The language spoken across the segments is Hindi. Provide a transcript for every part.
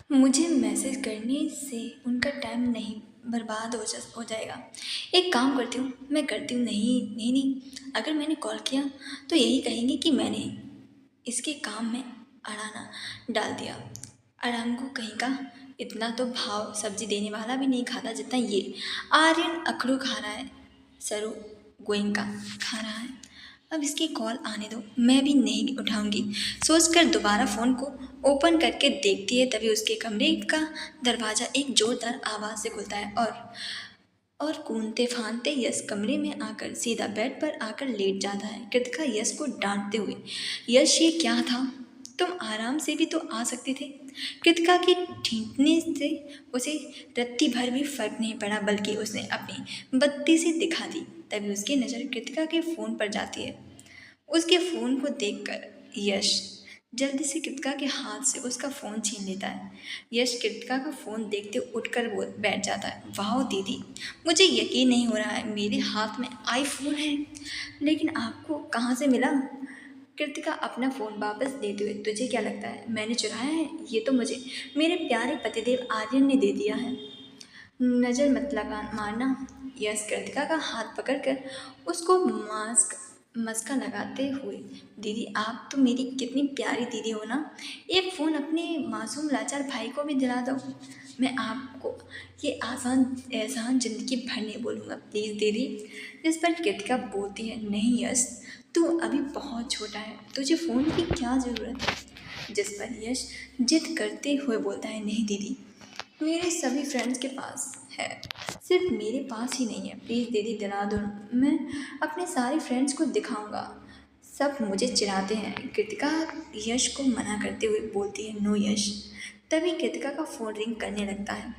मुझे मैसेज करने से उनका टाइम नहीं बर्बाद हो जाएगा। एक काम करती हूँ, मैं करती हूँ। नहीं नहीं नहीं, अगर मैंने कॉल किया तो यही कहेंगे कि मैंने इसके काम में अड़ाना डाल दिया। अड़ांगू कहीं का। इतना तो भाव सब्जी देने वाला भी नहीं खाता जितना ये आर्यन अखड़ू खा रहा है। सरू गोइंका खा रहा है। अब इसकी कॉल आने दो, मैं भी नहीं उठाऊंगी सोचकर दोबारा फ़ोन को ओपन करके देखती है। तभी उसके कमरे का दरवाज़ा एक जोरदार आवाज़ से खुलता है और कूदते फांदते यश कमरे में आकर सीधा बेड पर आकर लेट जाता है। कृतिका यश को डांटते हुए, यश ये क्या था? तुम आराम से भी तो आ सकते थे। कृतिका के ढींचने से उसे रत्ती भर भी फर्क नहीं पड़ा, बल्कि उसने अपनी बत्ती से दिखा दी। तभी उसकी नज़र कृतिका के फ़ोन पर जाती है। उसके फ़ोन को देखकर यश जल्दी से कृतिका के हाथ से उसका फ़ोन छीन लेता है। यश कृतिका का फ़ोन देखते उठकर बोल बैठ जाता है, वाह दीदी, मुझे यकीन नहीं हो रहा है मेरे हाथ में आईफोन है। लेकिन आपको कहाँ से मिला? कृतिका अपना फ़ोन वापस देते हुए, तुझे क्या लगता है मैंने चुराया है? ये तो मुझे मेरे प्यारे पतिदेव आर्यन ने दे दिया है। नज़र मत लगा मारना। यश कृतिका का हाथ पकड़कर उसको मस्का लगाते हुए, दीदी आप तो मेरी कितनी प्यारी दीदी हो ना। एक फ़ोन अपने मासूम लाचार भाई को भी दिला दो। मैं आपको ये आसान एहसान ज़िंदगी भर नहीं बोलूँगा, प्लीज़ दीदी। इस पर कृतिका बोलती है, नहीं यश, तू अभी बहुत छोटा है, तुझे फ़ोन की क्या ज़रूरत है? जिस पर यश जिद करते हुए बोलता है, नहीं दीदी, मेरे सभी फ्रेंड्स के पास है, सिर्फ मेरे पास ही नहीं है, प्लीज़ दीदी दिला दो। मैं अपने सारे फ्रेंड्स को दिखाऊंगा, सब मुझे चिढ़ाते हैं। कृतिका यश को मना करते हुए बोलती है, नो यश। तभी कृतिका का फ़ोन रिंग करने लगता है।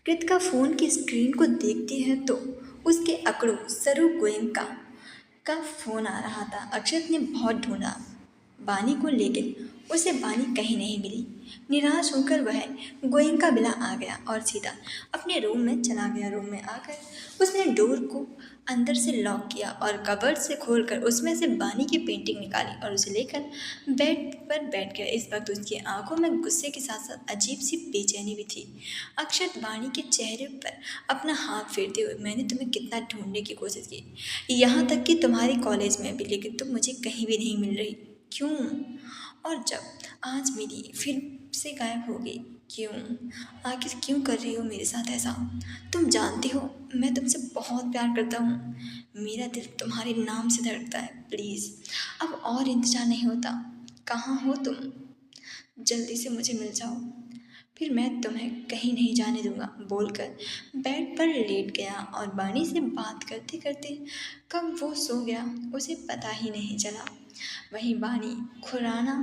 कृतिका फ़ोन की स्क्रीन को देखती है तो उसके अकड़ू सरू गोयंका का फ़ोन आ रहा था। अक्षत ने बहुत ढूंढा बानी को, लेकिन उसे बानी कहीं नहीं मिली। निराश होकर वह गोयंका बिला आ गया और सीधा अपने रूम में चला गया। रूम में आकर उसने डोर को अंदर से लॉक किया और कबर्ड से खोलकर उसमें से बानी की पेंटिंग निकाली और उसे लेकर बेड पर बैठ गया। इस वक्त उसकी आंखों में गुस्से के साथ साथ अजीब सी बेचैनी भी थी। अक्षत बानी के चेहरे पर अपना हाथ फेरते हुए, मैंने तुम्हें कितना ढूंढने की कोशिश की, यहाँ तक कि तुम्हारी कॉलेज में भी, लेकिन तुम मुझे कहीं भी नहीं मिल रही। क्यों? और जब आज मिली फिर से गायब हो गई। क्यों? आखिर क्यों कर रही हो मेरे साथ ऐसा? तुम जानती हो मैं तुमसे बहुत प्यार करता हूँ। मेरा दिल तुम्हारे नाम से धड़कता है। प्लीज़ अब और इंतज़ार नहीं होता। कहाँ हो तुम? जल्दी से मुझे मिल जाओ, फिर मैं तुम्हें कहीं नहीं जाने दूंगा, बोलकर बेड पर लेट गया और बानी से बात करते करते कब वो सो गया उसे पता ही नहीं चला। वहीं बानी खुराना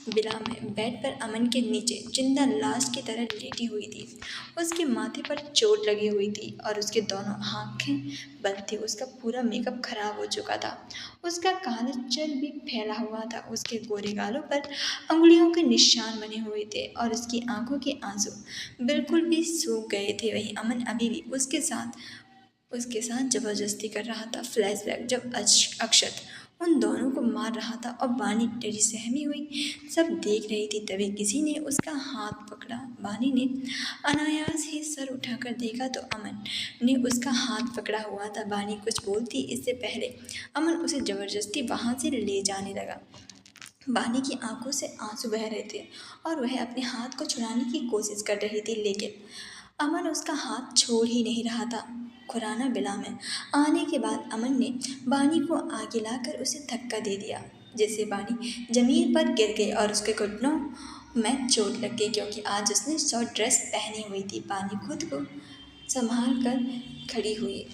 बिला में बेड पर अमन के नीचे जिंदा लाश की तरह लेटी हुई थी। उसके माथे पर चोट लगी हुई थी और उसके दोनों आंखें बंद थी। उसका पूरा मेकअप खराब हो चुका था, उसका काला चल भी फैला हुआ था, उसके गोरे गालों पर अंगुलियों के निशान बने हुए थे और उसकी आंखों के आंसू बिल्कुल भी सूख गए थे। वहीं अमन अभी भी उसके साथ जबरदस्ती कर रहा था। फ्लैशबैक जब अक्षत उन दोनों को मार रहा था और बानी टेढ़ी सहमी हुई सब देख रही थी, तभी किसी ने उसका हाथ पकड़ा। बानी ने अनायास ही सर उठाकर देखा तो अमन ने उसका हाथ पकड़ा हुआ था। बानी कुछ बोलती इससे पहले अमन उसे जबरदस्ती वहां से ले जाने लगा। बानी की आंखों से आंसू बह रहे थे और वह अपने हाथ को छुड़ाने की कोशिश कर रही थी, लेकिन अमन उसका हाथ छोड़ ही नहीं रहा था। खुराना बिला में आने के बाद अमन ने बानी को आगे लाकर उसे धक्का दे दिया, जिससे बानी जमीन पर गिर गई और उसके घुटनों में चोट लग गई, क्योंकि आज उसने शॉर्ट ड्रेस पहनी हुई थी। बानी खुद को संभाल कर खड़ी हुई।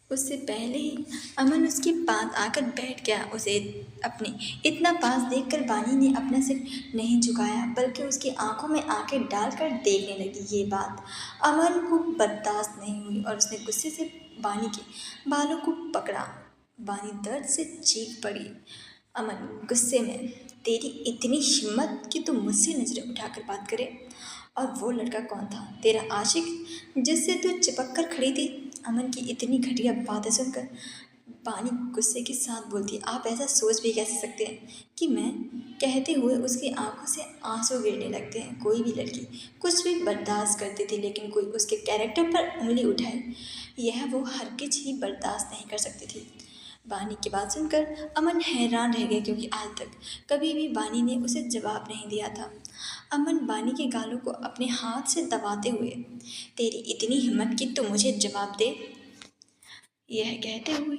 उससे पहले ही अमन उसके पास आकर बैठ गया। उसे अपने इतना पास देखकर बानी ने अपना सिर नहीं झुकाया, बल्कि उसकी आंखों में आंखें डालकर देखने लगी। ये बात अमन को बर्दाश्त नहीं हुई और उसने गुस्से से बानी के बालों को पकड़ा। बानी दर्द से चीख पड़ी। अमन गुस्से में, तेरी इतनी हिम्मत कि तू मुझसे नजरें उठाकर बात करे? और वो लड़का कौन था? तेरा आशिक जिससे तू चिपक कर खड़ी थी? अमन की इतनी घटिया बातें सुनकर पानी गुस्से के साथ बोलती है, आप ऐसा सोच भी कैसे सकते हैं कि मैं, कहते हुए उसकी आंखों से आंसू गिरने लगते हैं। कोई भी लड़की कुछ भी बर्दाश्त करती थी, लेकिन कोई उसके कैरेक्टर पर उंगली उठाए यह वो हरगिज ही बर्दाश्त नहीं कर सकती थी। बानी की बात सुनकर अमन हैरान रह गया, क्योंकि आज तक कभी भी बानी ने उसे जवाब नहीं दिया था। अमन बानी के गालों को अपने हाथ से दबाते हुए, तेरी इतनी हिम्मत कि तू मुझे जवाब दे, यह कहते हुए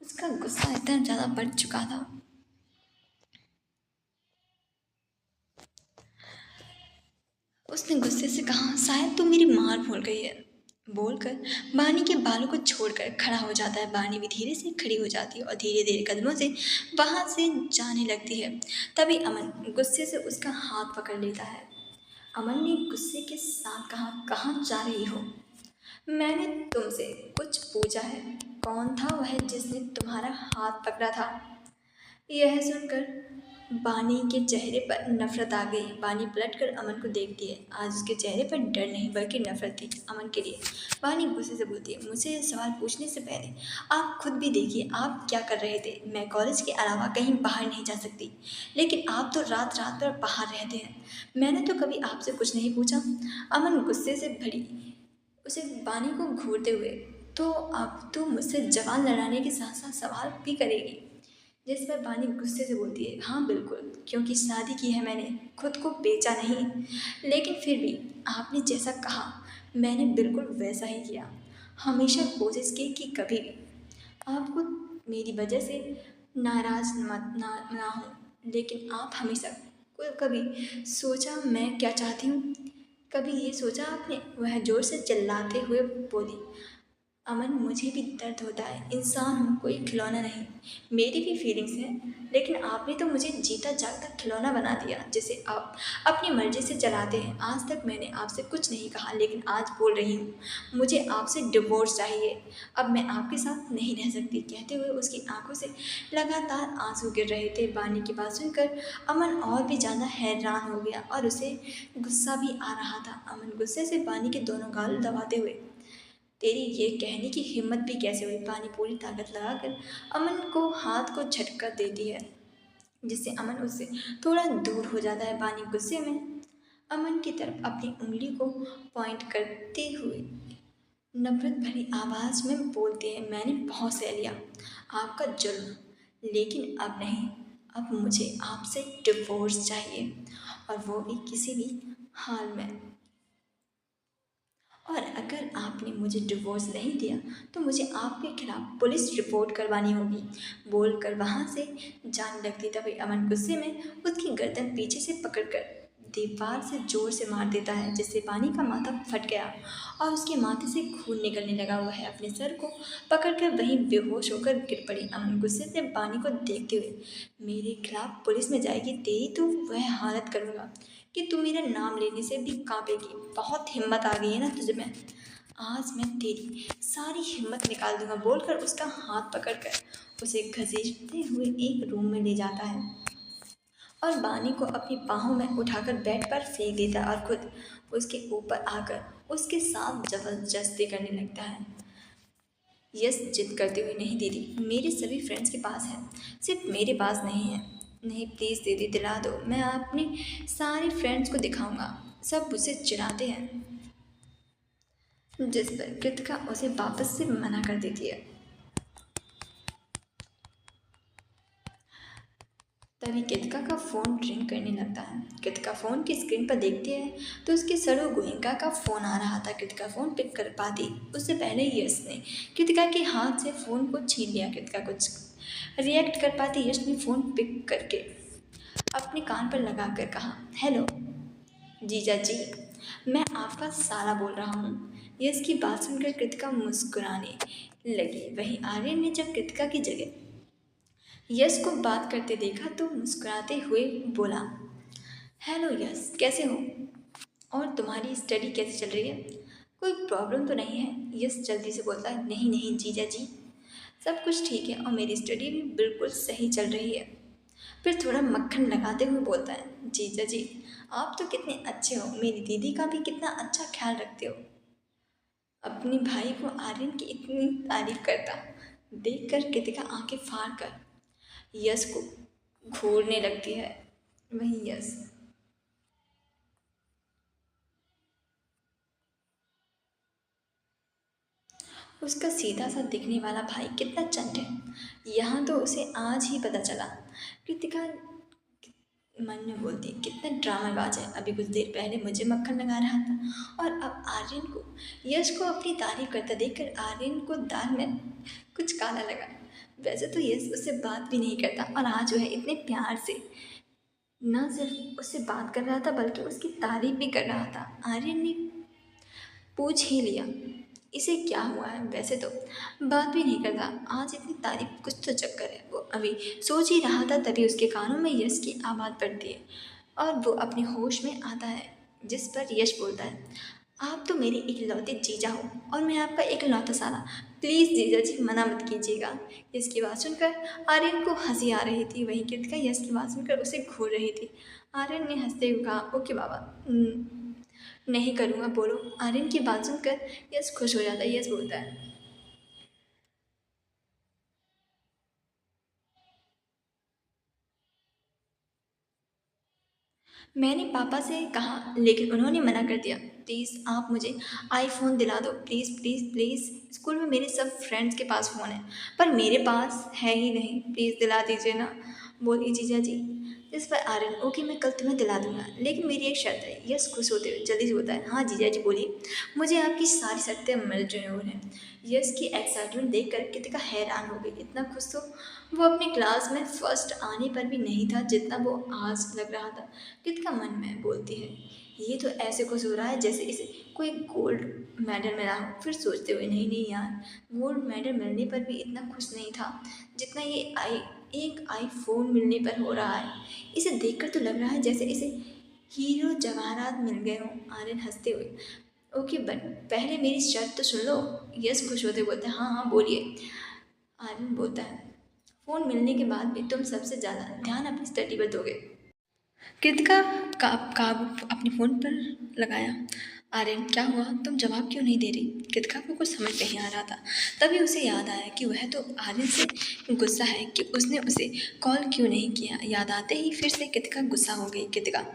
उसका गुस्सा इतना ज़्यादा बढ़ चुका था। उसने गुस्से से कहा, शायद तू मेरी मार भूल गई है। बोलकर बानी के बालों को छोड़कर खड़ा हो जाता है। बानी भी धीरे से खड़ी हो जाती है और धीरे धीरे कदमों से वहां से जाने लगती है। तभी अमन गुस्से से उसका हाथ पकड़ लेता है। अमन ने गुस्से के साथ कहा, कहाँ जा रही हो? मैंने तुमसे कुछ पूछा है। कौन था वह जिसने तुम्हारा हाथ पकड़ा था? यह सुनकर बानी के चेहरे पर नफरत आ गई। बानी पलटकर अमन को देखती है। आज उसके चेहरे पर डर नहीं बल्कि नफरत थी अमन के लिए। बानी गुस्से से बोलती है, मुझसे ये सवाल पूछने से पहले आप खुद भी देखिए आप क्या कर रहे थे। मैं कॉलेज के अलावा कहीं बाहर नहीं जा सकती, लेकिन आप तो रात रात भर बाहर रहते हैं। मैंने तो कभी आपसे कुछ नहीं पूछा। अमन गुस्से से भरी उसे बानी को घूरते हुए, तो अब तो मुझसे जवान लड़ाने के साथ साथ सवाल भी करेगी? जिस पर बानी गुस्से से बोलती है, हाँ बिल्कुल, क्योंकि शादी की है मैंने, खुद को बेचा नहीं। लेकिन फिर भी आपने जैसा कहा मैंने बिल्कुल वैसा ही किया। हमेशा कोशिश की कि कभी भी आपको मेरी वजह से नाराज ना हो, लेकिन आप हमेशा कभी सोचा मैं क्या चाहती हूँ? कभी ये सोचा आपने? वह जोर से चिल्लाते हुए बोली, अमन मुझे भी दर्द होता है, इंसान हूँ, कोई खिलौना नहीं। मेरी भी फीलिंग्स हैं, लेकिन आपने तो मुझे जीता जागता खिलौना बना दिया जिसे आप अपनी मर्जी से चलाते हैं। आज तक मैंने आपसे कुछ नहीं कहा, लेकिन आज बोल रही हूँ, मुझे आपसे डिवोर्स चाहिए। अब मैं आपके साथ नहीं रह सकती। कहते हुए उसकी आंखों से लगातार आंसू गिर रहे थे। बानी की बात सुनकर अमन और भी ज़्यादा हैरान हो गया और उसे गुस्सा भी आ रहा था। अमन गुस्से से बानी के दोनों गाल दबाते हुए, तेरी ये कहने की हिम्मत भी कैसे हुई? पानी पूरी ताकत लगाकर अमन को हाथ को झटका देती है, जिससे अमन उससे थोड़ा दूर हो जाता है। पानी गुस्से में अमन की तरफ अपनी उंगली को पॉइंट करते हुए नफरत भरी आवाज में बोलती है, मैंने बहुत सह लिया आपका जुल्म, लेकिन अब नहीं। अब मुझे आपसे डिवोर्स चाहिए, और वो भी किसी भी हाल में। और अगर आपने मुझे डिवोर्स नहीं दिया तो मुझे आपके खिलाफ पुलिस रिपोर्ट करवानी होगी। बोलकर वहाँ से जाने लगती। तभी अमन गुस्से में उसकी गर्दन पीछे से पकड़कर दीवार से जोर से मार देता है, जिससे पानी का माथा फट गया और उसके माथे से खून निकलने लगा। वह अपने सर को पकड़कर वहीं बेहोश होकर गिर पड़ी। अमन गुस्से से पानी को देखते हुए, मेरे खिलाफ पुलिस में जाएगी, तेरी तो वह हालत करूँगा कि तू मेरा नाम लेने से भी कांपेगी। बहुत हिम्मत आ गई है ना तुझे में, आज मैं तेरी सारी हिम्मत निकाल दूंगा। बोलकर उसका हाथ पकड़कर उसे घसीटते हुए एक रूम में ले जाता है और बानी को अपनी बाहों में उठाकर बेड पर फेंक देता है और खुद उसके ऊपर आकर उसके साथ जबरदस्ती करने लगता है। यस जिद करते हुए, नहीं दीदी, मेरे सभी फ्रेंड्स के पास है, सिर्फ मेरे पास नहीं है। नहीं प्लीज़ दीदी दिला दो, मैं अपने सारे फ्रेंड्स को दिखाऊंगा, सब मुझसे चिढ़ाते हैं। जिस पर कृतिका उसे वापस से मना कर देती है। तभी कृतिका का फ़ोन रिंग करने लगता है। कृतिका फ़ोन की स्क्रीन पर देखती है तो उसके सड़ो गोयनका का फ़ोन आ रहा था। कृतिका फ़ोन पिक कर पाती उससे पहले यश ने कृतिका के हाथ से फ़ोन को छीन लिया। कृतिका कुछ रिएक्ट कर पाती यश ने फ़ोन पिक करके अपने कान पर लगा कर कहा, हेलो जीजा जी, मैं आपका साला बोल रहा हूँ। यश की बात सुनकर कृतिका मुस्कुराने लगी। वहीं आर्यन ने जब कृतिका की जगह यश को बात करते देखा तो मुस्कुराते हुए बोला, हेलो यश, कैसे हो और तुम्हारी स्टडी कैसे चल रही है? कोई प्रॉब्लम तो नहीं है? यश जल्दी से बोलता है, नहीं नहीं जीजा जी, सब कुछ ठीक है और मेरी स्टडी भी बिल्कुल सही चल रही है। फिर थोड़ा मक्खन लगाते हुए बोलता है, जीजा जी आप तो कितने अच्छे हो, मेरी दीदी का भी कितना अच्छा ख्याल रखते हो। अपने भाई को आर्यन की इतनी तारीफ करता देखकर कृतिका आंखें फाड़ कर यश को घूरने लगती है। वही यश उसका सीधा सा दिखने वाला भाई कितना चंट है, यहाँ तो उसे आज ही पता चला। कृतिका मन में बोलती कितना ड्रामाबाज है, अभी कुछ देर पहले मुझे मक्खन लगा रहा था और अब आर्यन को, यश को अपनी तारीफ करता देखकर आर्यन को दाल में कुछ काला लगा। वैसे तो यश उससे बात भी नहीं करता और आज जो है इतने प्यार से न सिर्फ उससे बात कर रहा था बल्कि उसकी तारीफ भी कर रहा था। आर्यन ने पूछ ही लिया इसे क्या हुआ है, वैसे तो बात भी नहीं करता, आज इतनी तारीफ, कुछ तो चक्कर है। वो अभी सोच ही रहा था तभी उसके कानों में यश की आवाज़ पड़ती है और वो अपने होश में आता है, जिस पर यश बोलता है आप तो मेरे इकलौते जीजा हो और मैं आपका इकलौता साला, प्लीज़ जीजा जी मना मत कीजिएगा। यश की बात सुनकर आर्यन को हंसी आ रही थी, वहीं कृतिका यश की बात सुनकर उसे घूर रही थी। आर्यन ने हंसते हुए कहा ओके बाबा, नहीं करूँगा, बोलो। आर्यन की बात सुनकर यश खुश हो जाता है। यश बोलता है मैंने पापा से कहा लेकिन उन्होंने मना कर दिया। प्लीज़ आप मुझे आईफोन दिला दो, प्लीज़ प्लीज़ प्लीज़। स्कूल में मेरे सब फ्रेंड्स के पास फ़ोन है पर मेरे पास है ही नहीं, प्लीज़ दिला दीजिए ना, बोलिए जीजा जी। इस पर आर्यन ओके मैं कल तुम्हें दिला दूंगा लेकिन मेरी एक शर्त है। यस खुश होते हुए जल्दी से होता है हाँ जीजा जी बोलिए, मुझे आपकी सारी शर्तें मंजूर हैं। यस की एक्साइटमेंट देख कर कृतिका हैरान हो गई, इतना खुश तो वो अपने क्लास में फर्स्ट आने पर भी नहीं था जितना वो आज लग रहा था। कृतिका मन में बोलती है ये तो ऐसे खुश हो रहा है जैसे इसे कोई गोल्ड मेडल मिला हो। फिर सोचते हुए नहीं नहीं यार, गोल्ड मेडल मिलने पर भी इतना खुश नहीं था जितना ये एक आईफोन मिलने पर हो रहा है। इसे देखकर तो लग रहा है जैसे इसे हीरो जवाहरात मिल गए हों। आर्यन हंसते हुए ओके बट पहले मेरी शर्त तो सुन लो। यस खुश होते बोलते हैं हाँ हाँ बोलिए। आर्यन बोलता है फ़ोन मिलने के बाद भी तुम सबसे ज़्यादा ध्यान अपनी स्टडी पर दोगे। कृतिका का काबू अपने फ़ोन पर लगाया। आर्यन क्या हुआ, तुम जवाब क्यों नहीं दे रही। कृतिका को कुछ समझ नहीं आ रहा था। तभी उसे याद आया कि वह तो आर्यन से गुस्सा है कि उसने उसे कॉल क्यों नहीं किया। याद आते ही फिर से कृतिका गुस्सा हो गई। कृतिका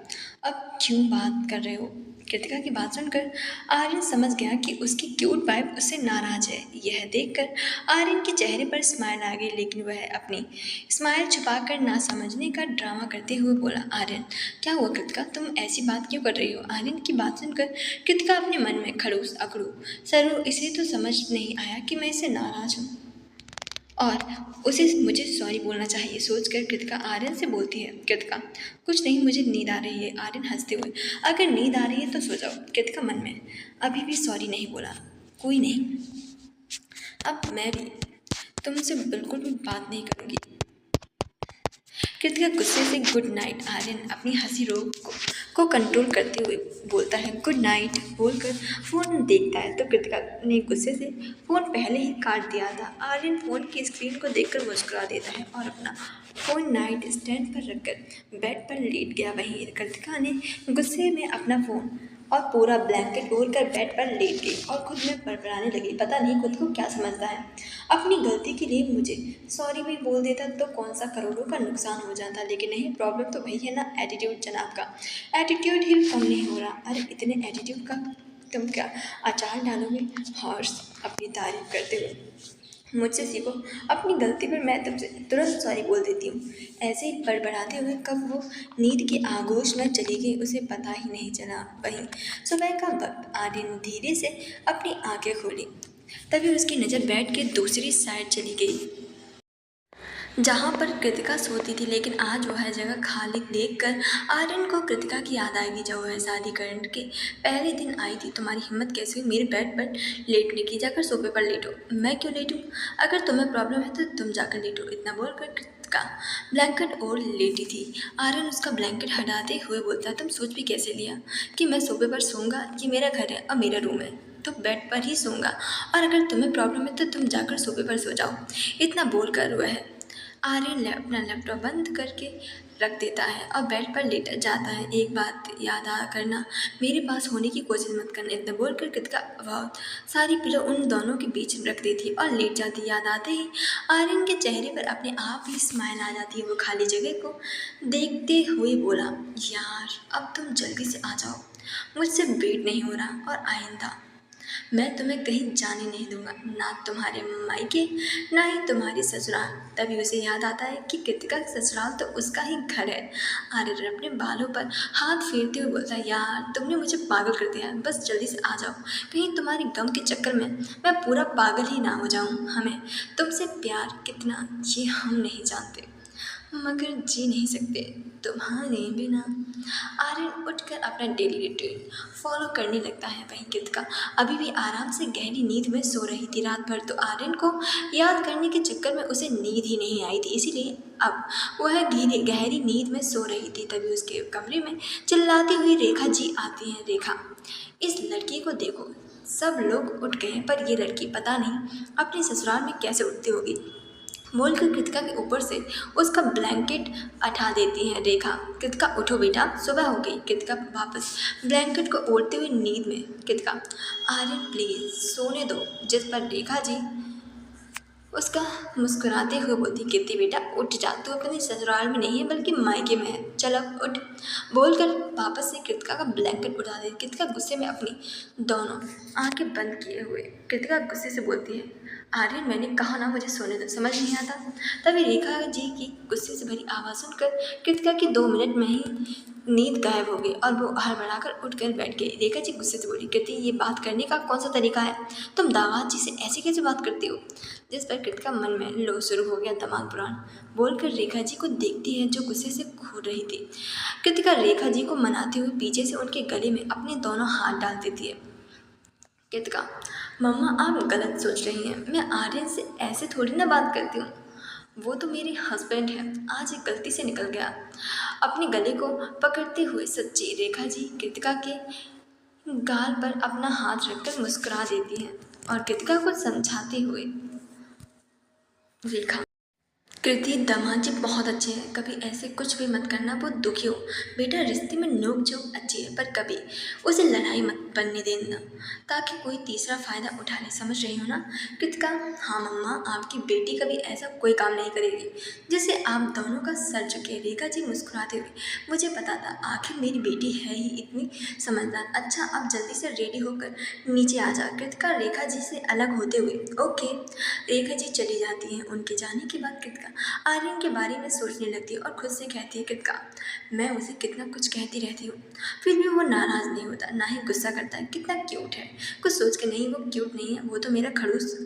अब क्यों बात कर रहे हो। कृतिका की बात सुनकर आर्यन समझ गया कि उसकी क्यूट वाइफ उससे नाराज है। यह देखकर आर्यन के चेहरे पर स्माइल आ गई लेकिन वह अपनी स्माइल छुपाकर ना समझने का ड्रामा करते हुए बोला आर्यन क्या हुआ कृतिका, तुम ऐसी बात क्यों कर रही हो। आर्यन की बात सुनकर कृतिका अपने मन में खड़ूस अकड़ू सरू इसे तो समझ नहीं आया कि मैं इससे नाराज हूँ और उसे मुझे सॉरी बोलना चाहिए। सोचकर कृतिका आर्यन से बोलती है कृतिका कुछ नहीं मुझे नींद आ रही है। आर्यन हंसते हुए अगर नींद आ रही है तो सो जाओ। कृतिका मन में अभी भी सॉरी नहीं बोला, कोई नहीं, अब मैं भी तुमसे बिल्कुल भी बात नहीं करूँगी। कृतिका गुस्से से गुड नाइट। आर्यन अपनी हंसी रोक को कंट्रोल करते हुए बोलता है गुड नाइट बोलकर फ़ोन देखता है तो कृतिका ने गुस्से से फ़ोन पहले ही काट दिया था। आर्यन फ़ोन की स्क्रीन को देखकर मुस्कुरा देता है और अपना फ़ोन नाइट स्टैंड पर रखकर बेड पर लेट गया। वहीं कृतिका ने गुस्से में अपना फ़ोन और पूरा ब्लैंकेट ओढ़ कर बेड पर लेट गई और खुद में बड़बड़ाने लगी। पता नहीं खुद को क्या समझता है, अपनी गलती के लिए मुझे सॉरी भी बोल देता तो कौन सा करोड़ों का नुकसान हो जाता, लेकिन नहीं, प्रॉब्लम तो वही है ना, एटीट्यूड जनाब का। एटीट्यूड ही कम नहीं हो रहा। अरे इतने एटीट्यूड का तुम क्या अचार डालोगे। हॉर्स अपनी तारीफ करते हुए मुझसे सीखो, अपनी गलती पर मैं तुमसे तुरंत सॉरी बोल देती हूँ। ऐसे ही बड़बड़ाते हुए कब वो नींद की आगोश में चली गई उसे पता ही नहीं चला। वहीं सुबह का वक्त आर्यन ने धीरे से अपनी आंखें खोली, तभी उसकी नज़र बेड के दूसरी साइड चली गई जहाँ पर कृतिका सोती थी। लेकिन आज वह जगह खाली देखकर आर्यन को कृतिका की याद आएगी जब वह शादी करने के पहले दिन आई थी। तुम्हारी हिम्मत कैसे हुई मेरे बेड पर लेटने की, जाकर सोफे पर लेटो। मैं क्यों लेटूं, अगर तुम्हें प्रॉब्लम है तो तुम जाकर लेटो। इतना बोलकर कृतिका ब्लैंकेट और लेटी थी। आर्यन उसका ब्लैंकेट हटाते हुए बोलता तुम सोच भी कैसे लिया कि मैं सोफे पर सोऊंगा। ये मेरा घर है और मेरा रूम है तो बेड पर ही सोऊंगा, और अगर तुम्हें प्रॉब्लम है तो तुम जाकर सोफे पर सो जाओ। इतना बोलकर वह आर्यन अपना लैपटॉप बंद करके रख देता है और बेड पर लेट जाता है। एक बात याद आ करना, मेरे पास होने की कोशिश मत करना। इतना बोलकर कृतिका बहुत सारी पिलो उन दोनों के बीच रख देती और लेट जाती। याद आते ही आर्यन के चेहरे पर अपने आप ही स्माइल आ जाती है। वो खाली जगह को देखते हुए बोला, यार अब तुम जल्दी से आ जाओ, मुझसे वेट नहीं हो रहा। और आइंदा मैं तुम्हें कहीं जाने नहीं दूंगा, ना तुम्हारे मायके ना ही तुम्हारी ससुराल। तभी उसे याद आता है कि कृतिका का ससुराल तो उसका ही घर है। आर्यन अपने बालों पर हाथ फेरते हुए बोलता है, यार तुमने मुझे पागल कर दिया है, बस जल्दी से आ जाओ, कहीं तुम्हारे गम के चक्कर में मैं पूरा पागल ही ना हो जाऊं। हमें तुमसे प्यार कितना ये हम नहीं जानते, मगर जी नहीं सकते तुम्हारे बिना। आर्यन उठकर अपना डेली रूटीन फॉलो करने लगता है। वहीं कृतिका अभी भी आराम से गहरी नींद में सो रही थी। रात भर तो आर्यन को याद करने के चक्कर में उसे नींद ही नहीं आई थी, इसीलिए अब वह गहरी नींद में सो रही थी। तभी उसके कमरे में चिल्लाती हुई रेखा जी आती हैं। रेखा, इस लड़की को देखो, सब लोग उठ गए पर ये लड़की पता नहीं अपने ससुराल में कैसे उठती होगी, बोलकर कृतिका के ऊपर से उसका ब्लैंकेट हटा देती है रेखा। कृतिका, उठो बेटा, सुबह हो गई। कृतिका वापस ब्लैंकेट को ओढ़ते हुए नींद में। कृतिका, आर्यन प्लीज सोने दो। जिस पर रेखा जी उसका मुस्कुराते हुए बोलती, कीर्ति बेटा उठ जा, तू अपने ससुराल में नहीं है बल्कि मायके में है, चल अब उठ। बोलकर वापस से कृतिका का ब्लैंकेट उठा दे। कृतिका गुस्से में अपनी दोनों आंखें बंद किए हुए कृतिका गुस्से से बोलती है, आर्यन मैंने कहा ना मुझे सोने दो, समझ नहीं आता। तभी रेखा जी की गुस्से से भरी आवाज़ सुनकर कृतिका की 2 मिनट में ही नींद गायब हो गई और वो हड़बड़ाकर उठकर बैठ गई। रेखा जी गुस्से से बोली, कृति ये बात करने का कौन सा तरीका है, तुम दामाद जी से ऐसे कैसे बात करती हो। जिस पर कृतिका मन में लो शुरू हो गया तमाम पुराण। बोलकर रेखा जी को देखती है जो गुस्से से घूर रही थी। कृतिका रेखा जी को मनाते हुए पीछे से उनके गले में अपने दोनों हाथ डाल देती है। कृतिका, मम्मा आप गलत सोच रही हैं, मैं आर्यन से ऐसे थोड़ी ना बात करती हूँ, वो तो मेरे हस्बैंड है, आज एक गलती से निकल गया। अपने गले को पकड़ते हुए सच्ची रेखा जी कृतिका के गाल पर अपना हाथ रखकर मुस्कुरा देती हैं और कृतिका को समझाते हुए, रेखा, कृति दामाद जी बहुत अच्छे हैं, कभी ऐसे कुछ भी मत करना, वो दुखी हो। बेटा रिश्ते में नोक झोंक अच्छी है पर कभी उसे लड़ाई मत बनने देना ताकि कोई तीसरा फ़ायदा उठा ले, समझ रही हो ना। कृतिका, हाँ मम्मा, आपकी बेटी कभी ऐसा कोई काम नहीं करेगी जिससे आप दोनों का सर झुके। रेखा जी मुस्कुराते हुए, मुझे पता था, आखिर मेरी बेटी है ही इतनी समझदार। अच्छा अब जल्दी से रेडी होकर नीचे आ जा। कृतिका रेखा जी से अलग होते हुए, ओके। रेखा जी चली जाती हैं। उनके जाने के बाद कृतिका आर्यन के बारे में सोचने लगती है और खुद से कहती है, कृतिका मैं उसे कितना कुछ कहती रहती हूँ फिर भी वो नाराज़ नहीं होता, ना ही गुस्सा करता है, कितना क्यूट है। कुछ सोच के, नहीं वो क्यूट नहीं है, वो तो मेरा खड़ूस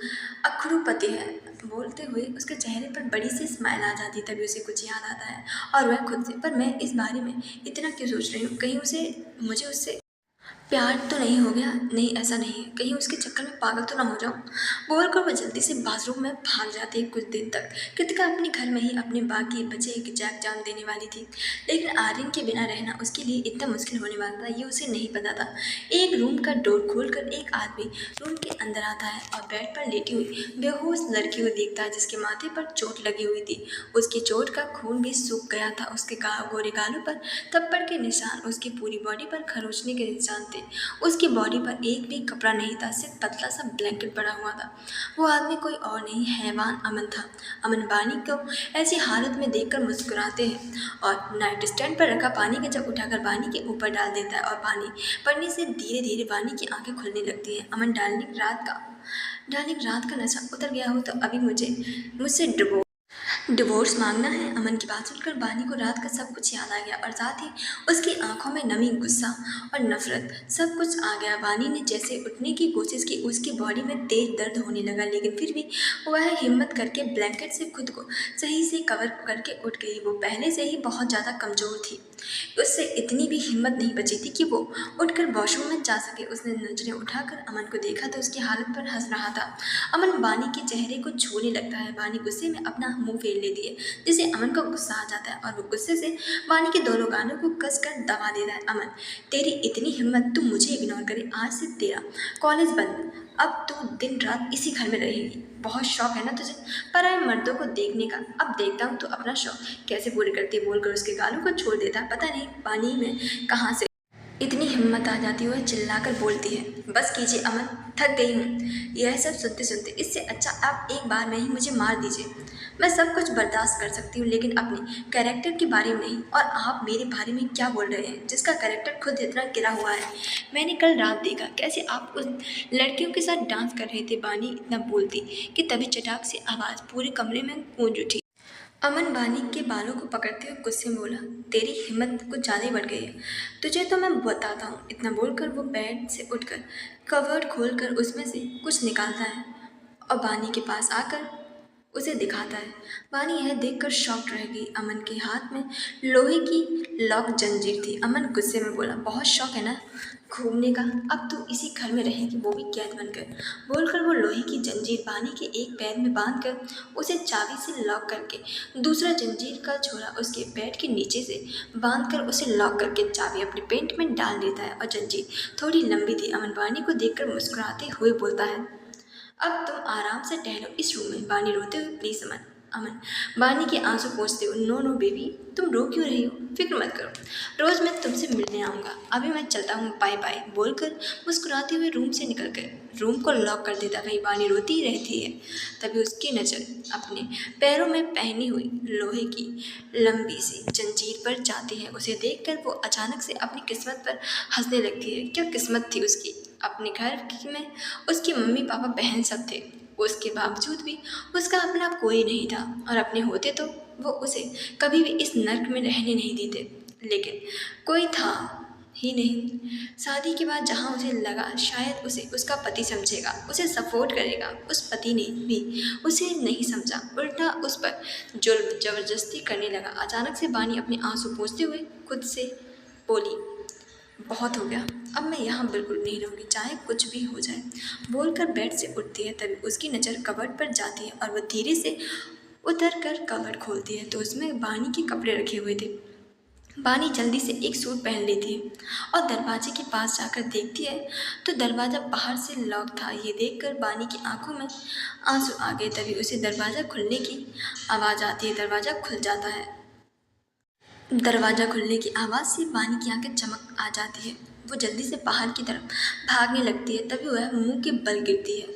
अखड़ू पति है। बोलते हुए उसके चेहरे पर बड़ी सी स्माइल आ जाती है। तभी उसे कुछ याद आता है और वह खुद से, पर मैं इस बारे में इतना क्यों सोच रही हूँ, कहीं मुझे उससे प्यार तो नहीं हो गया, नहीं ऐसा नहीं है, कहीं उसके चक्कर में पागल तो ना हो जाऊं। बोलकर वह जल्दी से बाथरूम में भाग जाती है। कुछ दिन तक कृतिका अपने घर में ही अपने बाकी बचे एग्जाम देने वाली थी, लेकिन आर्यन के बिना रहना उसके लिए इतना मुश्किल होने वाला था ये उसे नहीं पता था। एक रूम का डोर खोलकर एक आदमी रूम के अंदर आता है और बेड पर लेटी हुई बेहोश लड़की को देखता है जिसके माथे पर चोट लगी हुई थी। उसकी चोट का खून भी सूख गया था, उसके गोरे गालों पर थप्पड़ के निशान, उसकी पूरी बॉडी पर खरोचने के निशान थे। उसकी बॉडी पर एक भी कपड़ा नहीं था, सिर्फ पतला सा ब्लैंकेट पड़ा हुआ था। वो आदमी कोई और नहीं, हैवान अमन था। अमन बानी को ऐसी हालत में देखकर मुस्कुराते हैं और नाइट स्टैंड पर रखा पानी का जग उठाकर बानी के ऊपर डाल देता है और पानी पड़ने से धीरे धीरे बानी की आंखें खुलने लगती हैं। अमन, डार्लिंग रात का नशा उतर गया हो तो अभी मुझसे डिवोर्स मांगना है। अमन की बात सुनकर बानी को रात का सब कुछ याद आ गया और साथ ही उसकी आंखों में नमी, गुस्सा और नफरत सब कुछ आ गया। बानी ने जैसे उठने की कोशिश की, उसकी बॉडी में तेज दर्द होने लगा, लेकिन फिर भी वह हिम्मत करके ब्लैंकेट से खुद को सही से कवर करके उठ गई। वो पहले से ही बहुत ज़्यादा कमज़ोर थी, उससे इतनी भी हिम्मत नहीं बची थी कि वो उठकर वॉशरूम में जा सके। उसने नजरें उठाकर अमन को देखा तो उसकी हालत पर हंस रहा था। अमन बानी के चेहरे को छूने लगता है। बानी गुस्से में अपना मुंह फेर लेती है, जिससे अमन को गुस्सा आ जाता है और वो गुस्से से वानी के दोनों गानों को कस कर दबा देता है। अमन, तेरी इतनी हिम्मत, तू मुझे इग्नोर करे। आज से तेरा कॉलेज बंद, अब तू दिन रात इसी घर में रहेगी। बहुत शौक है ना तुझे पराए मर्दों को देखने का। अब देखता हूँ तू अपना शौक कैसे पूरे करती है। बोलकर उसके गालों को छोड़ देता है। पता नहीं पानी में कहाँ से इतनी हिम्मत आ जाती है, चिल्लाकर बोलती है, बस कीजिए अमन, थक गई हूँ यह सब सुनते सुनते। इससे अच्छा आप एक बार में ही मुझे मार दीजिए। मैं सब कुछ बर्दाश्त कर सकती हूँ, लेकिन अपने कैरेक्टर के बारे में नहीं। और आप मेरे बारे में क्या बोल रहे हैं, जिसका कैरेक्टर खुद इतना गिरा हुआ है। मैंने कल रात देखा कैसे आप उस लड़कियों के साथ डांस कर रहे थे। बानी इतना बोलती कि तभी चटाक से आवाज़ पूरे कमरे में गूंज उठी। अमन बानी के बालों को पकड़ते हुए गुस्से में बोला, तेरी हिम्मत कुछ ज़्यादा ही बढ़ गई है, तुझे तो मैं बताता हूँ। इतना बोलकर वो बेड से उठकर कवर्ड खोलकर उसमें से कुछ निकालता है और बानी के पास आकर उसे दिखाता है। बानी यह देखकर शॉक्ड रह गई। अमन के हाथ में लोहे की लॉक जंजीर थी। अमन गुस्से में बोला, बहुत शौक है ना घूमने का, अब तू इसी घर में रहेगी, वो भी कैद बनकर। बोलकर वो लोहे की जंजीर बानी के एक पैर में बांधकर उसे चाबी से लॉक करके दूसरा जंजीर का छोरा उसके बेड के नीचे से बांधकर उसे लॉक करके चाबी अपने पेंट में डाल देता है और जंजीर थोड़ी लंबी थी। अमन बानी को देखकर मुस्कुराते हुए बोलता है, अब तुम आराम से टहलो इस रूम में। बानी रोते हुए, प्लीज अमन। अमन बानी के आंसू पोंछते हुए, नो नो बेबी, तुम रो क्यों रही हो, फिक्र मत करो, रोज मैं तुमसे मिलने आऊँगा, अभी मैं चलता हूँ, बाय बाय। बोलकर मुस्कुराते हुए रूम से निकल गए। रूम को लॉक कर देता। वही बानी रोती ही रहती है। तभी उसकी नज़र अपने पैरों में पहनी हुई लोहे की लंबी सी जंजीर पर जाती है। उसे देखकर वो अचानक से अपनी किस्मत पर हंसने लगती है। क्या किस्मत थी उसकी, अपने घर में उसके मम्मी पापा बहन सब थे, उसके बावजूद भी उसका अपना कोई नहीं था। और अपने होते तो वो उसे कभी भी इस नर्क में रहने नहीं देते, लेकिन कोई था ही नहीं। शादी के बाद जहाँ उसे लगा शायद उसे उसका पति समझेगा, उसे सपोर्ट करेगा, उस पति ने भी उसे नहीं समझा, उल्टा उस पर जुल्म जबरदस्ती करने लगा। अचानक से बानी अपने आंसू पोंछते हुए खुद से बोली, बहुत हो गया, अब मैं यहाँ बिल्कुल नहीं रहूँगी, चाहे कुछ भी हो जाए। बोलकर बेड से उठती है। तभी उसकी नज़र कबर्ड पर जाती है और वह धीरे से उतर कर कबर्ड खोलती है तो उसमें बानी के कपड़े रखे हुए थे। बानी जल्दी से एक सूट पहन लेती है और दरवाजे के पास जाकर देखती है तो दरवाज़ा बाहर से लॉक था। ये देखकर बानी की आंखों में आंसू आ गए। तभी उसे दरवाज़ा खुलने की आवाज़ आती है। दरवाज़ा खुल जाता है। दरवाज़ा खुलने की आवाज़ से बानी की आंखें चमक आ जाती है। वो जल्दी से बाहर की तरफ भागने लगती है। तभी वह मुंह के बल गिरती है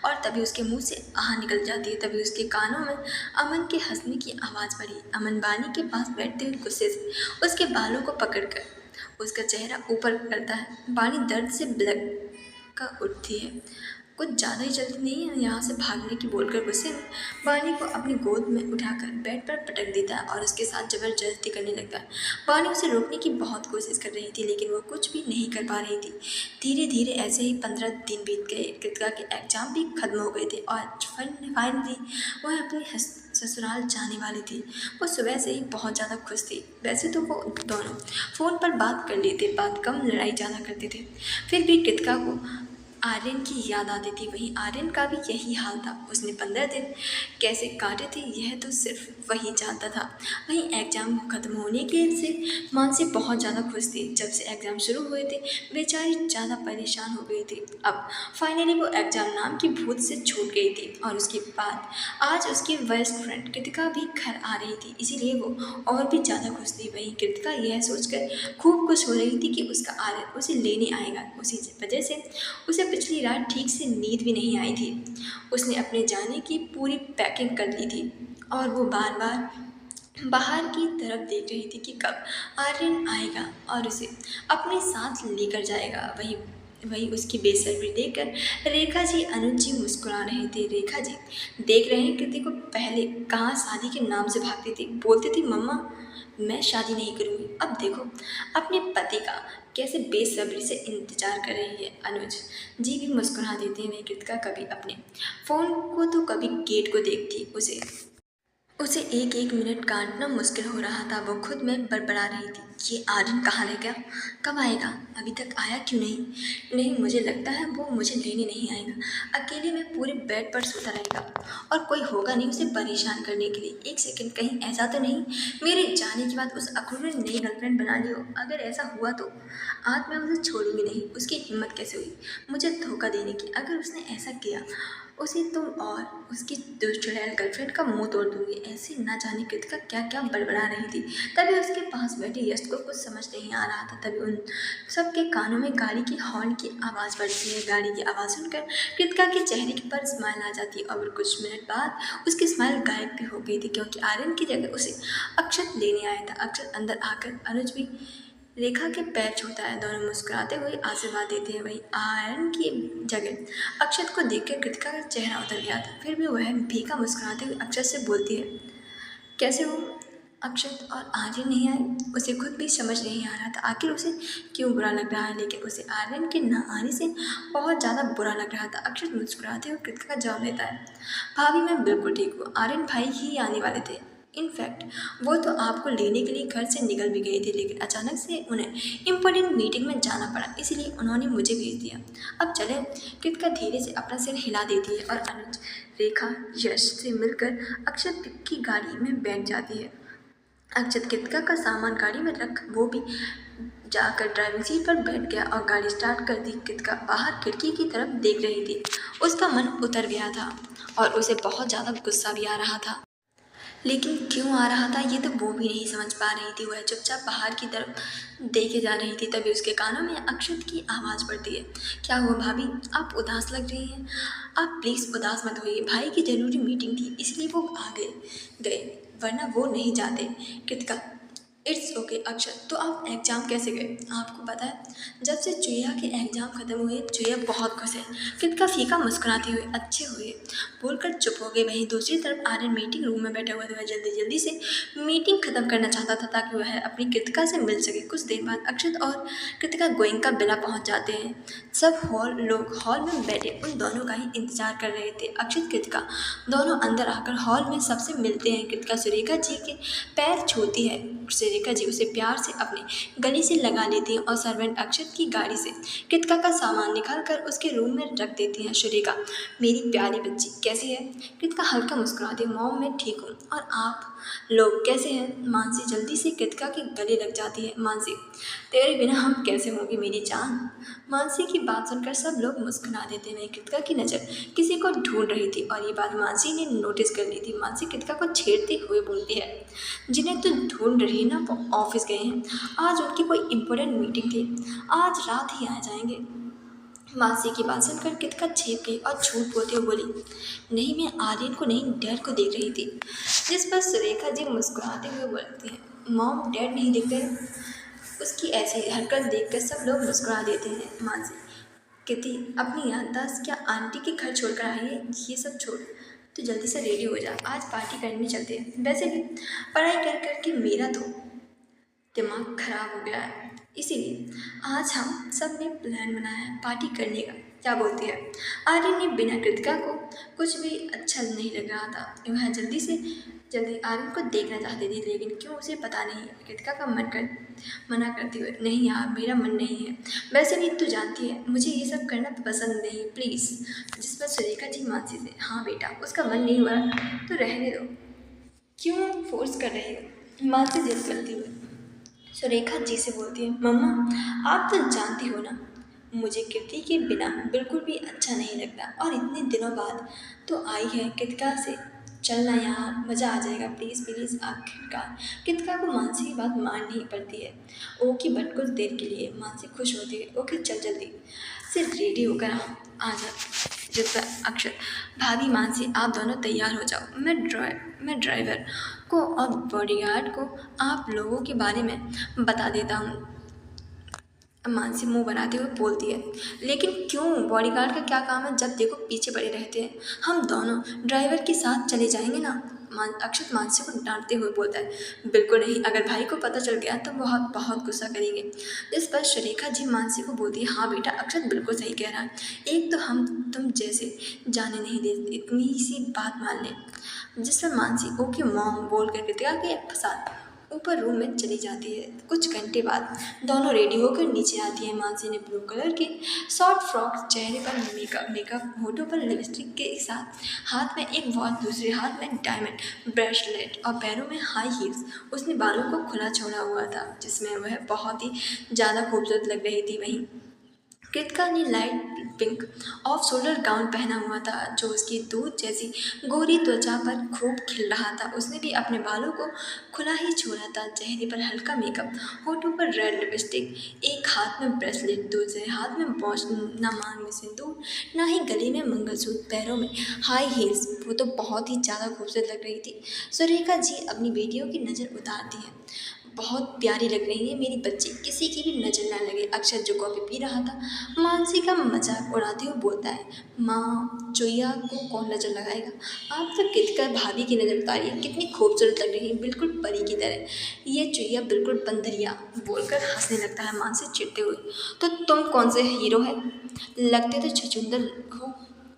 और तभी उसके मुंह से आह निकल जाती है। तभी उसके कानों में अमन के हंसने की आवाज़ पड़ी। अमन बानी के पास बैठते हुए गुस्से से उसके बालों को पकड़कर उसका चेहरा ऊपर करता है। बानी दर्द से बिलक कर उठती है। कुछ ज़्यादा ही जल्दी नहीं है यहाँ से भागने की। बोलकर गुस्से में बानी को अपनी गोद में उठाकर बेड पर पटक देता है और उसके साथ ज़बरदस्ती करने लगता है। बानी उसे रोकने की बहुत कोशिश कर रही थी, लेकिन वो कुछ भी नहीं कर पा रही थी। धीरे धीरे ऐसे ही 15 दिन बीत गए। कृतिका के एग्जाम भी खत्म हो गए थे और फाइनली वह अपने ससुराल जाने वाली थी। वो सुबह से ही बहुत ज़्यादा खुश थी। वैसे तो वो दोनों फ़ोन पर बात कर लेते, बात कम, लड़ाई ज़्यादा करते थे। फिर भी कृतिका को आर्यन की याद आती थी। वहीं आर्यन का भी यही हाल था। उसने 15 दिन कैसे काटे थे यह तो सिर्फ वही जानता था। वहीं एग्ज़ाम खत्म होने के से मानसी बहुत ज़्यादा खुश थी। जब से एग्ज़ाम शुरू हुए थे बेचारी ज़्यादा परेशान हो गई थी। अब फाइनली वो एग्ज़ाम नाम की भूत से छूट गई थी और उसके बाद आज उसकी बेस्ट फ्रेंड कृतिका भी घर आ रही थी, इसीलिए वो और भी ज़्यादा खुश थी। वहीं कृतिका यह सोचकर खूब खुश हो रही थी कि उसका आर्यन उसे लेने आएगा। उसी वजह से उसे पिछली रात ठीक से नींद भी नहीं आई थी। उसने अपने जाने की पूरी पैकिंग कर ली थी और वो बार बार बाहर की तरफ देख रही थी कि कब आर्यन आएगा और उसे अपने साथ लेकर जाएगा। वही उसकी बेसब्री देखकर रेखा जी, अनुज जी मुस्कुरा रहे थे। रेखा जी देख रहे हैं कृति को पहले कहाँ शादी के नाम से भागती थी, बोलती थी मम्मा मैं शादी नहीं करूँगी, अब देखो अपने पति का कैसे बेसब्री से इंतजार कर रही है। अनुज जी भी मुस्कुरा देते हैं। वही कृतिका कभी अपने फ़ोन को तो कभी गेट को देखती, उसे एक एक मिनट काटना मुश्किल हो रहा था। वो खुद में बड़बड़ा रही थी, ये आर्यन कहाँ रह गया, कब आएगा, अभी तक आया क्यों नहीं। नहीं, मुझे लगता है वो मुझे लेने नहीं आएगा। अकेले में पूरे बेड पर सोता रहेगा और कोई होगा नहीं उसे परेशान करने के लिए। एक सेकंड, कहीं ऐसा तो नहीं मेरे जाने के बाद उस अखरू ने नई गर्लफ्रेंड बना ली हो। अगर ऐसा हुआ तो आज मैं उसे छोड़ूंगी नहीं। उसकी हिम्मत कैसे हुई मुझे धोखा देने की। अगर उसने ऐसा किया उसे तुम और उसकी चुड़ैल गर्लफ्रेंड का मुंह तोड़ दूंगी। ऐसे ना जाने कृतिका क्या क्या बड़बड़ा रही थी। तभी उसके पास बैठे यश को कुछ समझ नहीं आ रहा था। तभी उन सबके कानों में गाड़ी की हॉर्न की आवाज़ पड़ती है। गाड़ी की आवाज़ सुनकर कृतिका के चेहरे पर स्माइल आ जाती है और कुछ मिनट बाद उसकी स्माइल गायब भी हो गई थी, क्योंकि आर्यन की जगह उसे अक्षत लेने आया था। अक्षत अंदर आकर अनुज भी रेखा के पैर छूता है। दोनों मुस्कुराते हुए आशीर्वाद देते हैं। वही आयरन की जगह अक्षत को देखकर कृतिका का चेहरा उतर गया था। फिर भी वह फीका मुस्कुराते हुए अक्षत से बोलती है, कैसे हो अक्षत, और आर्यन नहीं आए। उसे खुद भी समझ नहीं आ रहा था आखिर उसे क्यों बुरा लग रहा है, लेकिन उसे आर्यन के न आने से बहुत ज़्यादा बुरा लग रहा था। अक्षत मुस्कुराते हुए कृतिका का जवाब देता है, भाभी मैं बिल्कुल ठीक हूँ, आर्यन भाई ही आने वाले थे। इनफैक्ट वो तो आपको लेने के लिए घर से निकल भी गए थे, लेकिन अचानक से उन्हें इम्पोर्टेंट मीटिंग में जाना पड़ा, इसलिए उन्होंने मुझे भेज दिया। अब चले। कृतिका धीरे से अपना सिर हिला देती है और अनुज, रेखा, यश से मिलकर अक्षत की गाड़ी में बैठ जाती है। अक्षत कृतिका का सामान गाड़ी में रख वो भी जाकर ड्राइविंग सीट पर बैठ गया और गाड़ी स्टार्ट कर दी। कृतिका बाहर खिड़की की तरफ देख रही थी। उसका मन उतर गया था और उसे बहुत ज़्यादा गुस्सा भी आ रहा था, लेकिन क्यों आ रहा था ये तो वो भी नहीं समझ पा रही थी। वह चुपचाप बाहर की तरफ देखे जा रही थी। तभी उसके कानों में अक्षत की आवाज़ पड़ती है, क्या हुआ भाभी, आप उदास लग रही हैं। आप प्लीज़ उदास मत होइए, भाई की ज़रूरी मीटिंग थी इसलिए वो आ गए, वरना वो नहीं जाते। कृतिका, इट्स ओके अक्षत, तो आप एग्ज़ाम कैसे गए। आपको पता है जब से चुया के एग्ज़ाम ख़त्म हुए चुया बहुत खुश है। कृतिका फीका मुस्कुराते हुए अच्छे हुए बोलकर चुप हो गए। वहीं दूसरी तरफ आर्यन मीटिंग रूम में बैठा हुआ था। वह जल्दी जल्दी से मीटिंग ख़त्म करना चाहता था ताकि वह अपनी कृतिका से मिल सके। कुछ देर बाद अक्षत और कृतिका गोइंका बिला पहुँच जाते हैं। सब लोग हॉल में बैठे उन दोनों का ही इंतजार कर रहे थे। अक्षत कृतिका दोनों अंदर आकर हॉल में सबसे मिलते हैं। कृतिका सुरेखा जी के पैर छूती है। सुरेखा जी उसे प्यार से अपने गले से लगा लेती हैं और सर्वेंट अक्षत की गाड़ी से कृतिका का सामान निकाल कर उसके रूम में रख देती हैं। सुरेखा, मेरी प्यारी बच्ची कैसी है। कृतिका हल्का मुस्कुराती, मॉम मैं ठीक हूँ, और आप लोग कैसे हैं। मानसी जल्दी से कृतिका के गले लग जाती है। मानसी, तेरे बिना हम कैसे होंगे मेरी जान। मानसी की बात सुनकर सब लोग मुस्कुरा देते हैं। कृतिका की नज़र किसी को ढूंढ रही थी और ये बात मानसी ने नोटिस कर ली थी। मानसी कृतिका को छेड़ते हुए बोलती है, जिन्हें तो ढूंढ रही ना वो ऑफिस गए हैं, आज उनकी कोई इम्पोर्टेंट मीटिंग थी, आज रात ही आ जाएंगे। मासी की बात सुनकर कृतिका छेप गई और झूठ बोलते हुए बोली, नहीं मैं आर्यन को नहीं डैड को देख रही थी। जिस पर सुरेखा जी मुस्कुराते हुए बोलती हैं, मॉम डैड नहीं दिख रहे। उसकी ऐसी हरकत देखकर सब लोग मुस्कुरा देते हैं। मानसी, कृति अपनी याददाश्त क्या आंटी के घर छोड़कर आई है, ये सब छोड़, तो जल्दी से रेडी हो जा, आज पार्टी करने चलते हैं। वैसे भी पढ़ाई कर कर के मेरा तो दिमाग खराब हो गया है, इसीलिए आज हम सब ने प्लान बनाया है पार्टी करने का, क्या बोलती है। आर्यन ने बिना कृतिका को कुछ भी अच्छा नहीं लग रहा था। वह जल्दी से जल्दी आर्यन को देखना चाहती थी, लेकिन क्यों उसे पता नहीं। कृतिका का मना करते हुए, नहीं यार मेरा मन नहीं है, वैसे भी तू जानती है मुझे ये सब करना पसंद नहीं, प्लीज़। जिस पर सुरेखा जी मानसी से, हाँ बेटा उसका मन नहीं हुआ तो रहने दो, क्यों फोर्स कर रही हो। मानसी जिद करती हुई सुरेखा जी से बोलती है, मम्मा आप तो जानती हो ना मुझे कृति के बिना बिल्कुल भी अच्छा नहीं लगता, और इतने दिनों बाद तो आई है कृतिका से, चलना यार मज़ा आ जाएगा, प्लीज़ प्लीज़। आखिरकार कृतिका को मानसी की बात माननी पड़ती है। ओके बट कुछ देर के लिए। मानसी खुश होती है, ओके चल जल्दी से रेडी होकर आ जा। जिस पर अक्षर, भाभी मानसी आप दोनों तैयार हो जाओ, मैं ड्राइवर को और बॉडीगार्ड को आप लोगों के बारे में बता देता हूँ। मानसी मुंह बनाते हुए बोलती है, लेकिन क्यों, बॉडीगार्ड का क्या काम है, जब देखो पीछे पड़े रहते हैं, हम दोनों ड्राइवर के साथ चले जाएंगे ना। अक्षत मानसी को डांटते हुए बोलता है, बिल्कुल नहीं, अगर भाई को पता चल गया तो बहुत बहुत गुस्सा करेंगे। इस पर सुरेखा जी मानसी को बोलती है, हाँ बेटा, अक्षत बिल्कुल सही कह रहा है। एक तो हम तुम जैसे जाने नहीं देते, इतनी सी बात मान ले। जिस पर मानसी ओके मॉम बोल कर कृतिका के साथ ऊपर रूम में चली जाती है। कुछ घंटे बाद दोनों रेडी होकर नीचे आती हैं। मानसी ने ब्लू कलर की शॉर्ट फ्रॉक, चेहरे पर मेकअप, होठों पर लिपस्टिक के साथ, हाथ में एक वॉच, दूसरे हाथ में डायमंड ब्रेसलेट और पैरों में हाई हील्स। उसने बालों को खुला छोड़ा हुआ था, जिसमें वह बहुत ही ज़्यादा खूबसूरत लग रही थी। वहीं कृतिका ने light pink off shoulder gown पहना हुआ था, जो उसकी दूध जैसी गोरी त्वचा पर खूब खिल रहा था। उसने भी अपने बालों को खुला ही छोड़ा था, चेहरे पर हल्का मेकअप, होठों पर रेड लिपस्टिक, एक हाथ में ब्रेसलेट, दूसरे हाथ में वॉच, न मांग में सिंदूर, ना ही गले में मंगलसूत्र, पैरों में हाई हील्स। वो तो बहुत ही ज़्यादा खूबसूरत लग रही थी। सुरेखा जी अपनी बेटियों की नज़र उतारती है, बहुत प्यारी लग रही है मेरी बच्ची, किसी की भी नज़र न लगे। अक्षर जो कॉफ़ी पी रहा था, मानसी का मजाक उड़ाते हुए बोलता है, माँ चुईया को कौन नज़र लगाएगा, आप तो कृतिका भाभी की नज़र उतारिए, कितनी खूबसूरत लग रही है, बिल्कुल परी की तरह। ये चुईया बिल्कुल बंदरिया, बोलकर हंसने लगता है मानसी चिढ़ते हुए। तो तुम कौन से हीरो है, लगते तो छछूंदर हो,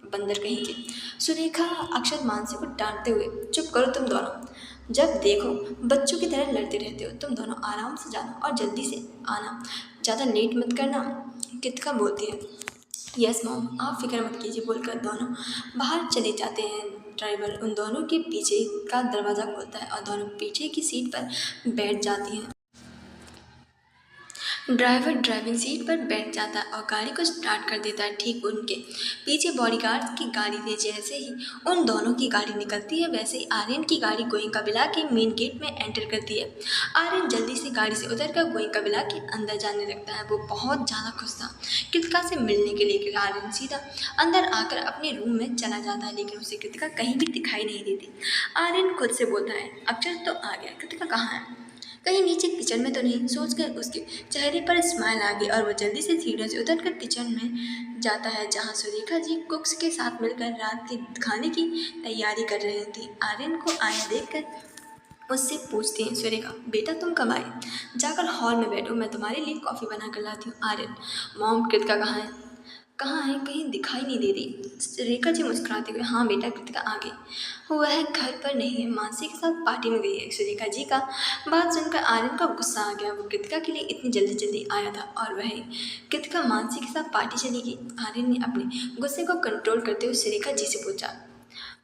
बंदर कहीं के। सुरेखा अक्षर मानसी को डांटते हुए, चुप करो तुम दोनों, जब देखो बच्चों की तरह लड़ते रहते हो। तुम दोनों आराम से जाना और जल्दी से आना, ज़्यादा लेट मत करना। कृतिका बोलती है, यस मॉम, आप फिक्र मत कीजिए, बोलकर दोनों बाहर चले जाते हैं। ड्राइवर उन दोनों के पीछे का दरवाज़ा खोलता है और दोनों पीछे की सीट पर बैठ जाती हैं। ड्राइवर ड्राइविंग सीट पर बैठ जाता है और गाड़ी को स्टार्ट कर देता है। ठीक उनके पीछे बॉडीगार्ड्स की गाड़ी थी। जैसे ही उन दोनों की गाड़ी निकलती है, वैसे ही आर्यन की गाड़ी गोइंकाबिला के मेन गेट में एंटर करती है। आर्यन जल्दी से गाड़ी से उतरकर गोइंकाबिला के अंदर जाने लगता है। वो बहुत ज़्यादा खुश था कृतिका से मिलने के लिए। आर्यन सीधा अंदर आकर अपने रूम में चला जाता है, लेकिन उसे कृतिका कहीं भी दिखाई नहीं देती। आर्यन खुद से बोलता है, अक्षर तो आ गया, कृतिका कहाँ है, कहीं नीचे किचन में तो नहीं। सोचकर उसके चेहरे पर स्माइल आ गई और वह जल्दी से सीढ़ियों से उतरकर किचन में जाता है, जहां सुरेखा जी कुक्स के साथ मिलकर रात के खाने की तैयारी कर रही थी। आर्यन को आया देखकर उससे पूछती हैं, सुरेखा बेटा तुम कब आए, जाकर हॉल में बैठो, मैं तुम्हारे लिए कॉफ़ी बना कर लाती हूँ। आर्यन, मॉम कृतिका कहाँ है, कहाँ है, कहीं दिखाई नहीं दे रही। रेखा जी मुस्कुराते हुए, हाँ बेटा कृतिका आ गई, वह घर पर नहीं है, मानसी के साथ पार्टी में गई है। सुरेखा जी का बात सुनकर आर्यन का गुस्सा आ गया। वो कृतिका के लिए इतनी जल्दी जल्दी आया था और वह कृतिका मानसी के साथ पार्टी चली गई। आर्यन ने अपने गुस्से को कंट्रोल करते हुए सुरेखा जी से पूछा,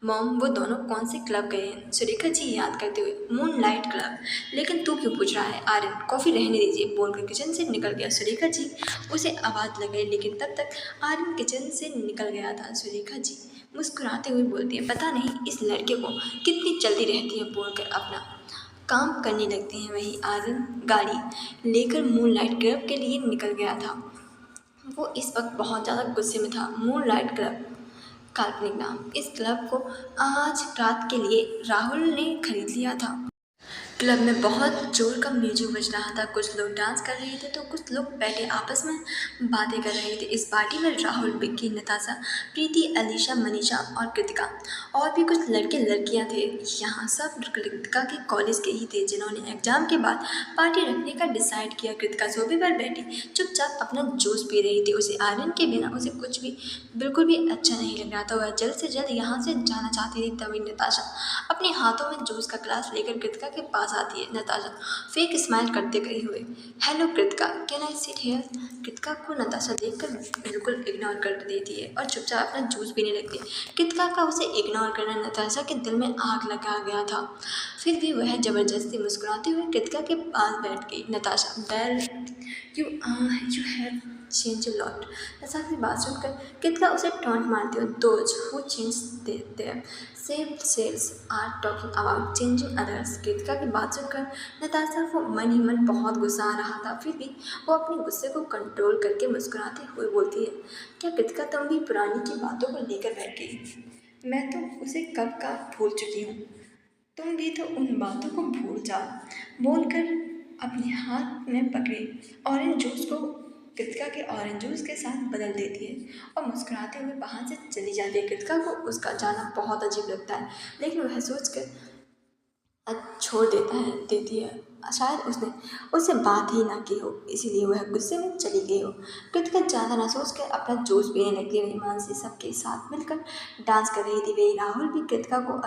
मॉम वो दोनों कौन से क्लब गए हैं। सुरेखा जी याद करते हुए, मूनलाइट क्लब, लेकिन तू क्यों पूछ रहा है। आर्यन, कॉफ़ी रहने दीजिए, बोलकर किचन से निकल गया। सुरेखा जी उसे आवाज़ लगाई, लेकिन तब तक आर्यन किचन से निकल गया था। सुरेखा जी मुस्कुराते हुए बोलती है, पता नहीं इस लड़के को कितनी जल्दी रहती है, बोलकर अपना काम करने लगते हैं। वहीं आर्यन गाड़ी लेकर मूनलाइट क्लब के लिए निकल गया था। वो इस वक्त बहुत ज़्यादा गुस्से में था। मूनलाइट क्लब काल्पनिक नाम, इस क्लब को आज रात के लिए राहुल ने खरीद लिया था। क्लब में बहुत जोर का म्यूजिक बज रहा था। कुछ लोग डांस कर रहे थे तो कुछ लोग बैठे आपस में बातें कर रहे थे। इस पार्टी में राहुल, विक्की, नताशा, प्रीति, अलीशा, मनीषा और कृतिका और भी कुछ लड़के लड़कियां थे। यहाँ सब कृतिका के कॉलेज के ही थे, जिन्होंने एग्जाम के बाद पार्टी रखने का डिसाइड किया। कृतिका सोफे पर बैठी चुपचाप अपना जूस पी रही थी। उसे आर्यन के बिना उसे कुछ भी बिल्कुल भी अच्छा नहीं लग रहा था। वह जल्द से जल्द यहाँ से जाना चाहती थी। तभी नताशा अपने हाथों में जूस का ग्लास लेकर कृतिका के पास आती है। नताशा फेक स्माइल करते गई हुए, hello Kritika, can I sit here. Kritika को नताशा देखकर बिल्कुल इग्नोर कर देती है और चुपचाप अपना जूस पीने लगती है। कृतिका का उसे इग्नोर करना नताशा के दिल में आग लगा गया था। फिर भी वह जबरदस्ती मुस्कुराते हुए कृतिका के पास बैठ गई। Natasha, well you have change a lot. Natasha की बात सुनकर कृतिका उसे टॉन्ट मारती है, those who change their same selves are talking about changing others. Kritika की बात सुनकर नताशा को मन ही मन बहुत गुस्सा आ रहा था। फिर भी वो अपने गुस्से को कंट्रोल करके मुस्कुराते हुए बोलती है, क्या कृतिका तुम भी पुरानी की बातों को लेकर बैठ गई, मैं तो उसे कब का भूल चुकी हूँ, तुम भी तो उन बातों को भूल जाओ, बोलकर अपने हाथ में पकड़े ऑरेंज जूस को कृतिका के ऑरेंज जूस के साथ बदल देती है और मुस्कुराते हुए वहाँ से चली जाती है। कृतिका को उसका जाना बहुत अजीब लगता है, लेकिन वह सोचकर छोड़ देता है देती है। शायद उसने उससे बात ही ना की हो, इसीलिए वह गुस्से में चली गई हो। कृतिका ज़्यादा ना सोच कर अपना जूस पीने लगी। वही मानसी सबके साथ मिलकर डांस कर रही थी। वही राहुल भी कृतिका को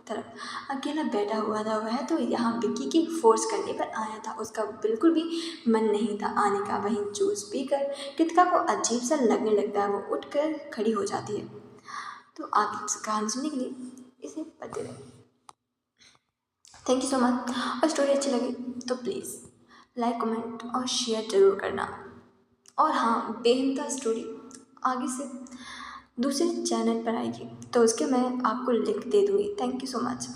तरफ अकेला बैठा हुआ था। वह तो यहाँ विक्की की फोर्स करने पर आया था, उसका बिल्कुल भी मन नहीं था आने का। वहीं जूस पीकर कृतिका को अजीब सा लगने लगता है। वो उठकर खड़ी हो जाती है। तो आगे कहानी सुनने के लिए इसे पढ़ते रहे। Thank you so much. और स्टोरी अच्छी लगी तो प्लीज़ लाइक कमेंट और शेयर ज़रूर करना। और हाँ, बेहद स्टोरी आगे से दूसरे चैनल पर आएगी तो उसके मैं आपको लिंक दे दूँगी। Thank you so much.